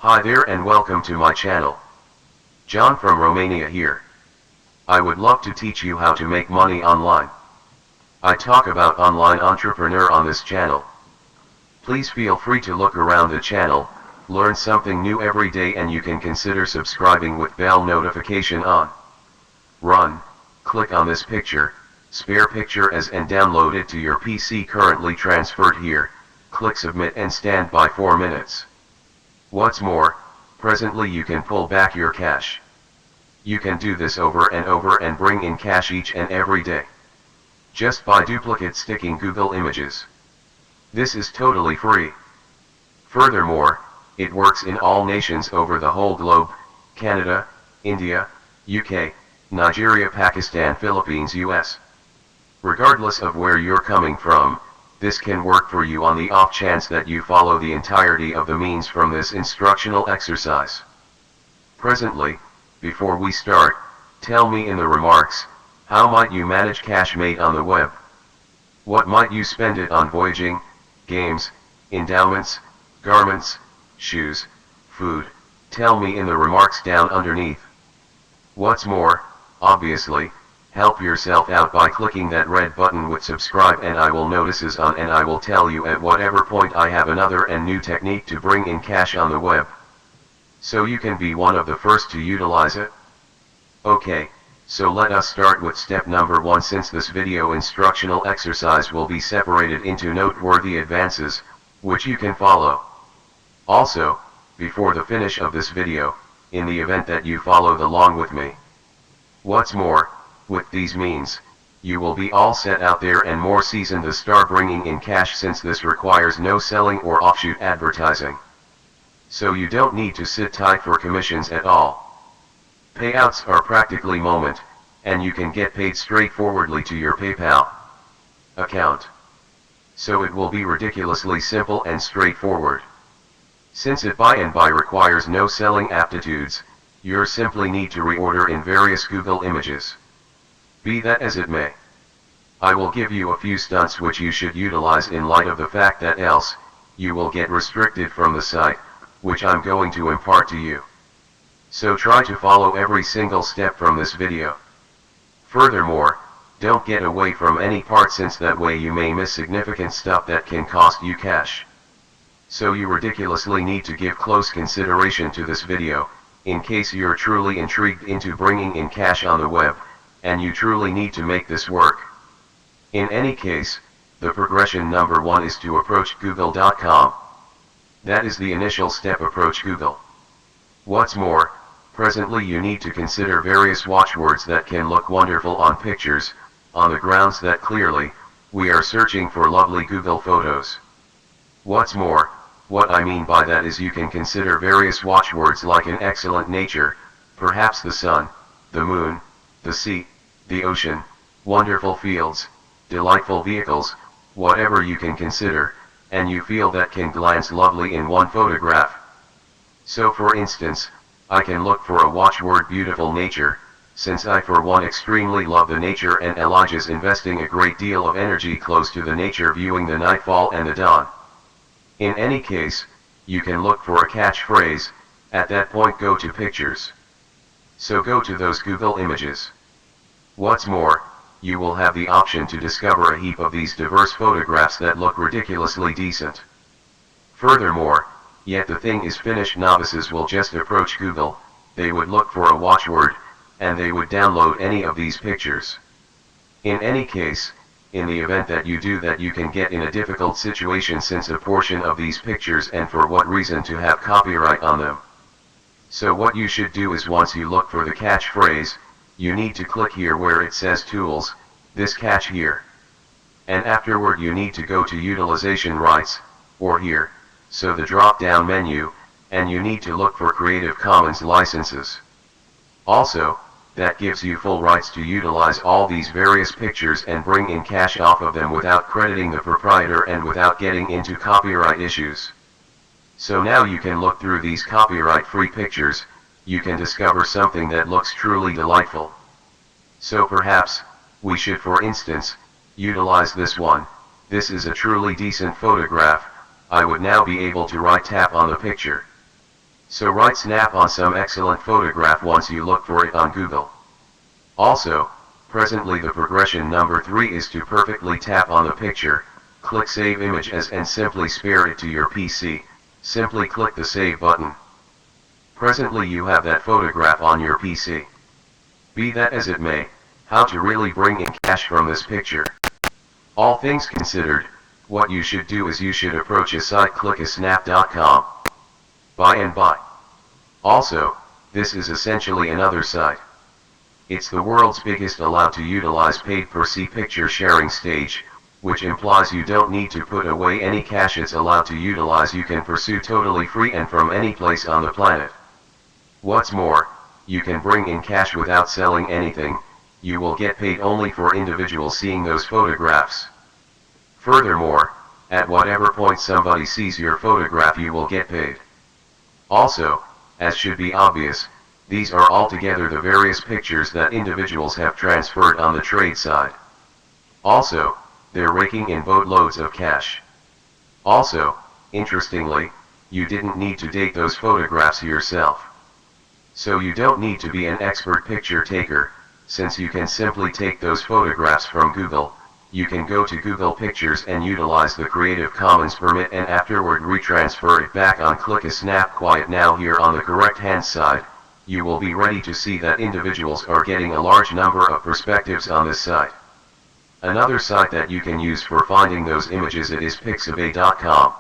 Hi there and welcome to my channel. John from Romania here. I would love to teach you how to make money online. I talk about online entrepreneur on this channel. Please feel free to look around the channel, learn something new every day, and you can consider subscribing with bell notification on. Run, click on this picture, spare picture as and download it to your PC currently transferred here, click submit and stand by 4 minutes. What's more, presently you can pull back your cash. You can do this over and over and bring in cash each and every day. Just by duplicate sticking Google images. This is totally free. Furthermore, it works in all nations over the whole globe: Canada, India, UK, Nigeria, Pakistan, Philippines, US. Regardless of where you're coming from, this can work for you on the off chance that you follow the entirety of the means from this instructional exercise. Presently, before we start, tell me in the remarks, how might you manage cash made on the web? What might you spend it on? Voyaging, games, endowments, garments, shoes, food? Tell me in the remarks down underneath. What's more, obviously, help yourself out by clicking that red button with subscribe, and I will notices on, and I will tell you at whatever point I have another and new technique to bring in cash on the web. So you can be one of the first to utilize it. Okay, so let us start with step number 1, since this video instructional exercise will be separated into noteworthy advances, which you can follow. Also, before the finish of this video, in the event that you followed along with me. What's more, with these means, you will be all set out there and more seasoned to start bringing in cash, since this requires no selling or offshoot advertising. So you don't need to sit tight for commissions at all. Payouts are practically moment, and you can get paid straightforwardly to your PayPal account. So it will be ridiculously simple and straightforward. Since it by requires no selling aptitudes, you simply need to reorder in various Google images. Be that as it may. I will give you a few stunts which you should utilize in light of the fact that else, you will get restricted from the site, which I'm going to impart to you. So try to follow every single step from this video. Furthermore, don't get away from any part, since that way you may miss significant stuff that can cost you cash. So you ridiculously need to give close consideration to this video, in case you're truly intrigued into bringing in cash on the web, and you truly need to make this work. In any case, the progression number 1 is to approach Google.com. That is the initial step: approach Google. What's more, presently you need to consider various watchwords that can look wonderful on pictures, on the grounds that clearly, we are searching for lovely Google photos. What's more, what I mean by that is you can consider various watchwords like an excellent nature, perhaps the sun, the moon, the sea, the ocean, wonderful fields, delightful vehicles, whatever you can consider, and you feel that can glance lovely in one photograph. So for instance, I can look for a watchword beautiful nature, since I for one extremely love the nature, and Elijah's investing a great deal of energy close to the nature, viewing the nightfall and the dawn. In any case, you can look for a catchphrase. At that point go to pictures. So go to those Google images. What's more, you will have the option to discover a heap of these diverse photographs that look ridiculously decent. Furthermore, yet the thing is finished, novices will just approach Google, they would look for a watchword, and they would download any of these pictures. In any case, in the event that you do that, you can get in a difficult situation, since a portion of these pictures, and for what reason, to have copyright on them. So what you should do is, once you look for the catchphrase, you need to click here where it says Tools, this catch here. And afterward you need to go to Utilization Rights, or here, so the drop down menu, and you need to look for Creative Commons licenses. Also, that gives you full rights to utilize all these various pictures and bring in cash off of them without crediting the proprietor and without getting into copyright issues. So now you can look through these copyright-free pictures, you can discover something that looks truly delightful. So perhaps, we should for instance, utilize this one. This is a truly decent photograph. I would now be able to right tap on the picture. So right snap on some excellent photograph once you look for it on Google. Also, presently the progression number 3 is to perfectly tap on the picture, click Save Image As and simply spare it to your PC, simply click the Save button. Presently you have that photograph on your PC. Be that as it may, how to really bring in cash from this picture. All things considered, what you should do is you should approach a site Clickassnap.com. Buy. Also, this is essentially another site. It's the world's biggest allowed to utilize paid per se picture sharing stage, which implies you don't need to put away any cash. It's allowed to utilize, you can pursue totally free and from any place on the planet. What's more, you can bring in cash without selling anything. You will get paid only for individuals seeing those photographs. Furthermore, at whatever point somebody sees your photograph you will get paid. Also, as should be obvious, these are altogether the various pictures that individuals have transferred on the trade side. Also, they're raking in boatloads of cash. Also, interestingly, you didn't need to date those photographs yourself. So you don't need to be an expert picture taker, since you can simply take those photographs from Google. You can go to Google Pictures and utilize the Creative Commons permit and afterward retransfer it back on Clickassnap. Quiet now. Here on the correct hand side, you will be ready to see that individuals are getting a large number of perspectives on this site. Another site that you can use for finding those images it is Pixabay.com.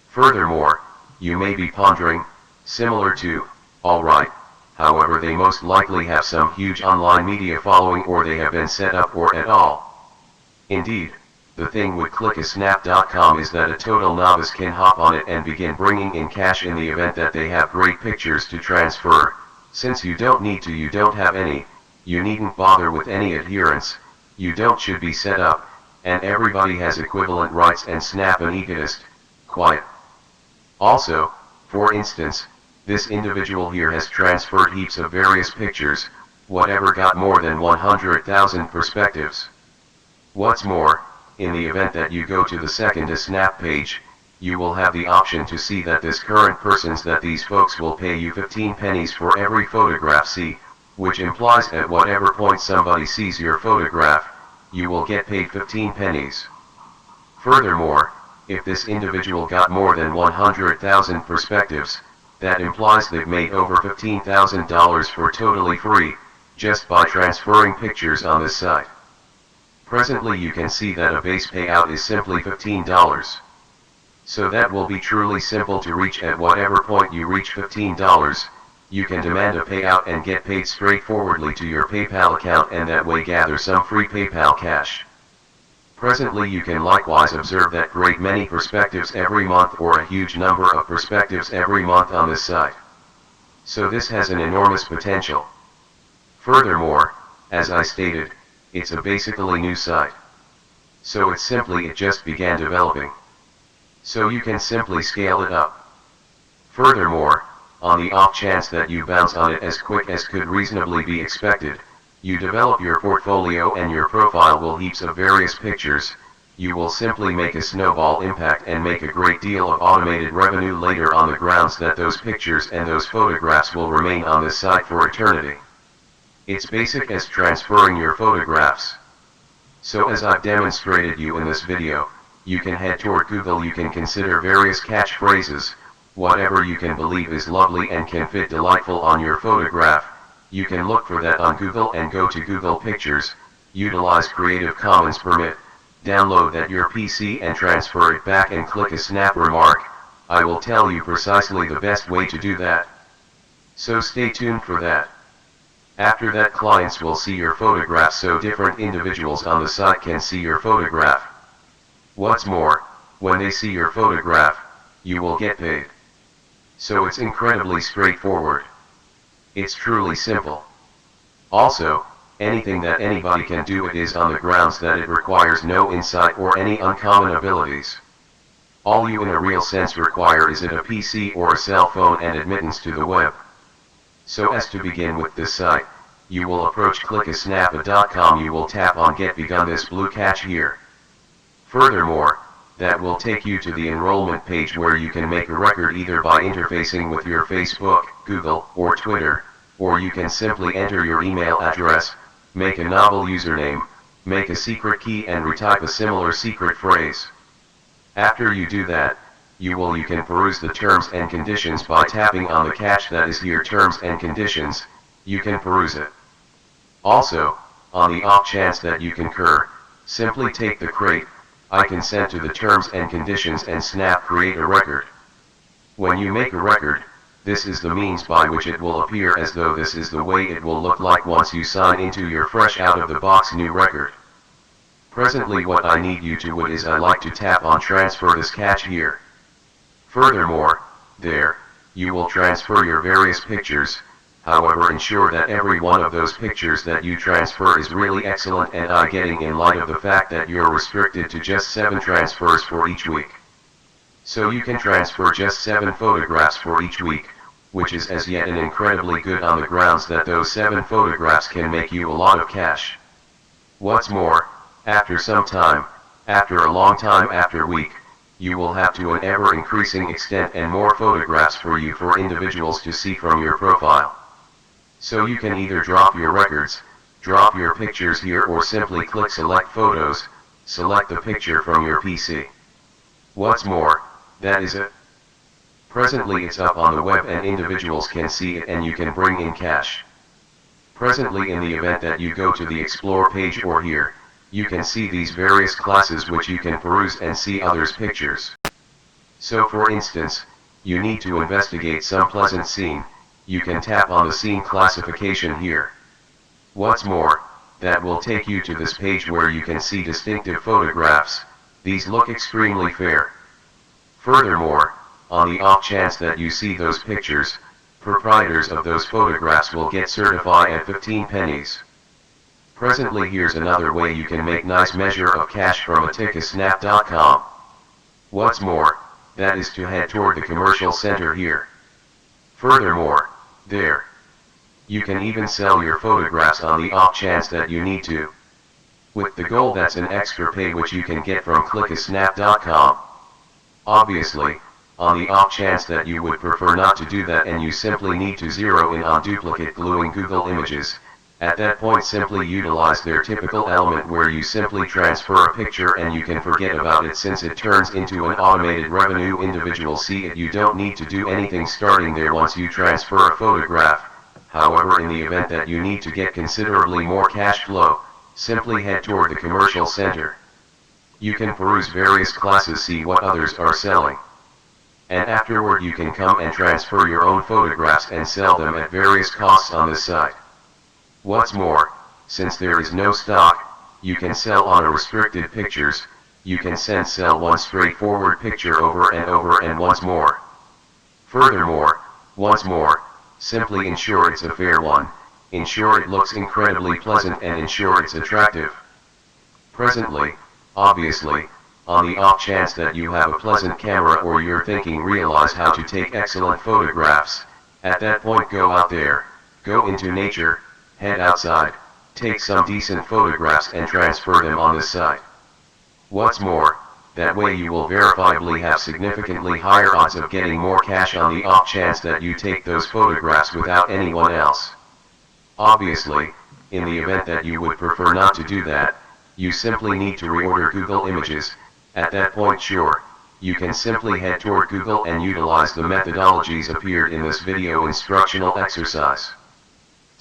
Furthermore, you may be pondering, similar to, alright, however they most likely have some huge online media following or they have been set up or at all. Indeed, the thing with Clickassnap.com is that a total novice can hop on it and begin bringing in cash in the event that they have great pictures to transfer. Since you don't need to, you don't have any, you needn't bother with any adherence, you don't should be set up, and everybody has equivalent rights and snap an egotist, quiet. Also, for instance, this individual here has transferred heaps of various pictures, whatever got more than 100,000 perspectives. What's more, in the event that you go to the second snap page, you will have the option to see that this current person's that these folks will pay you 15 pennies for every photograph see, which implies at whatever point somebody sees your photograph, you will get paid 15 pennies. Furthermore, if this individual got more than 100,000 perspectives, that implies they've made over $15,000 for totally free, just by transferring pictures on this site. Presently you can see that a base payout is simply $15. So that will be truly simple to reach. At whatever point you reach $15, you can demand a payout and get paid straightforwardly to your PayPal account and that way gather some free PayPal cash. Presently you can likewise observe that great many perspectives every month or a huge number of perspectives every month on this site. So this has an enormous potential. Furthermore, as I stated, it's a basically new site. So it just began developing. So you can simply scale it up. Furthermore, on the off chance that you bounce on it as quick as could reasonably be expected, you develop your portfolio and your profile will heaps of various pictures, you will simply make a snowball impact and make a great deal of automated revenue later on the grounds that those pictures and those photographs will remain on this site for eternity. It's basic as transferring your photographs. So as I've demonstrated you in this video, you can head toward Google, you can consider various catchphrases, whatever you can believe is lovely and can fit delightful on your photograph, you can look for that on Google and go to Google Pictures, utilize Creative Commons permit, download that your PC and transfer it back and click a snap remark. I will tell you precisely the best way to do that. So stay tuned for that. After that clients will see your photograph so different individuals on the site can see your photograph. What's more, when they see your photograph, you will get paid. So it's incredibly straightforward. It's truly simple. Also, anything that anybody can do it is on the grounds that it requires no insight or any uncommon abilities. All you in a real sense require is a PC or a cell phone and admittance to the web. So as to begin with this site, you will approach Clickassnap.com, you will tap on Get Begun, this blue catch here. Furthermore, that will take you to the enrollment page where you can make a record either by interfacing with your Facebook, Google, or Twitter, or you can simply enter your email address, make a novel username, make a secret key and retype a similar secret phrase. After you do that, you can peruse the terms and conditions by tapping on the catch that is here, terms and conditions. You can peruse it. Also, on the off chance that you concur, simply take the crate, I consent to the terms and conditions and snap create a record. When you make a record, this is the means by which it will appear as though this is the way it will look like once you sign into your fresh out of the box new record. Presently what I need you to do is I like to tap on transfer this catch here. Furthermore, there, you will transfer your various pictures, however ensure that every one of those pictures that you transfer is really excellent and eye-getting in light of the fact that you're restricted to just 7 transfers for each week. So you can transfer just 7 photographs for each week, which is as yet an incredibly good on the grounds that those 7 photographs can make you a lot of cash. What's more, after some time, after a long time after week, you will have to an ever-increasing extent and more photographs for you for individuals to see from your profile. So you can either drop your records, drop your pictures here, or simply click select photos, select the picture from your PC. What's more, that is it. Presently it's up on the web and individuals can see it and you can bring in cash. Presently in the event that you go to the explore page or here, you can see these various classes which you can peruse and see others' pictures. So for instance, you need to investigate some pleasant scene, you can tap on the scene classification here. What's more, that will take you to this page where you can see distinctive photographs, these look extremely fair. Furthermore, on the off chance that you see those pictures, proprietors of those photographs will get certified at 15 pennies. Presently here's another way you can make nice measure of cash from atikasnap.com. What's more, that is to head toward the commercial center here. Furthermore, there, you can even sell your photographs on the off chance that you need to. With the goal that's an extra pay which you can get from clickassnap.com. Obviously, on the off chance that you would prefer not to do that and you simply need to zero in on duplicate gluing Google Images, at that point simply utilize their typical element where you simply transfer a picture and you can forget about it since it turns into an automated revenue. Individuals see it, you don't need to do anything starting there once you transfer a photograph. However, in the event that you need to get considerably more cash flow, simply head toward the commercial center. You can peruse various classes, see what others are selling. And afterward you can come and transfer your own photographs and sell them at various costs on this site. What's more, since there is no stock, you can sell on a restricted pictures, you can sell one straightforward picture over and over and once more. Furthermore, once more, simply ensure it's a fair one, ensure it looks incredibly pleasant and ensure it's attractive. Presently, obviously, on the off chance that you have a pleasant camera or you're thinking realize how to take excellent photographs, at that point go out there, go into nature, head outside, take some decent photographs and transfer them on this site. What's more, that way you will verifiably have significantly higher odds of getting more cash on the off chance that you take those photographs without anyone else. Obviously, in the event that you would prefer not to do that, you simply need to reorder Google Images. At that point, sure, you can simply head toward Google and utilize the methodologies appeared in this video instructional exercise.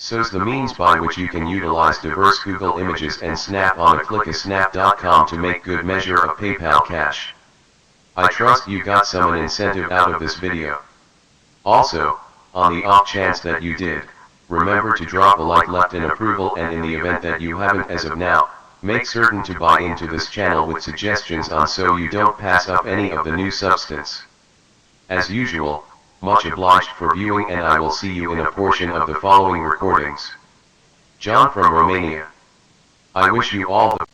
So's the means by which you can utilize diverse Google Images and snap on a clickassnap.com to make good measure of PayPal cash. I trust you got some incentive out of this video. Also, on the off chance that you did, remember to drop a like, left an approval, and in the event that you haven't as of now, make certain to buy into this channel with suggestions on so you don't pass up any of the new substance. As usual, much obliged for viewing and I will see you in a portion of the following recordings. John from Romania. I wish you all the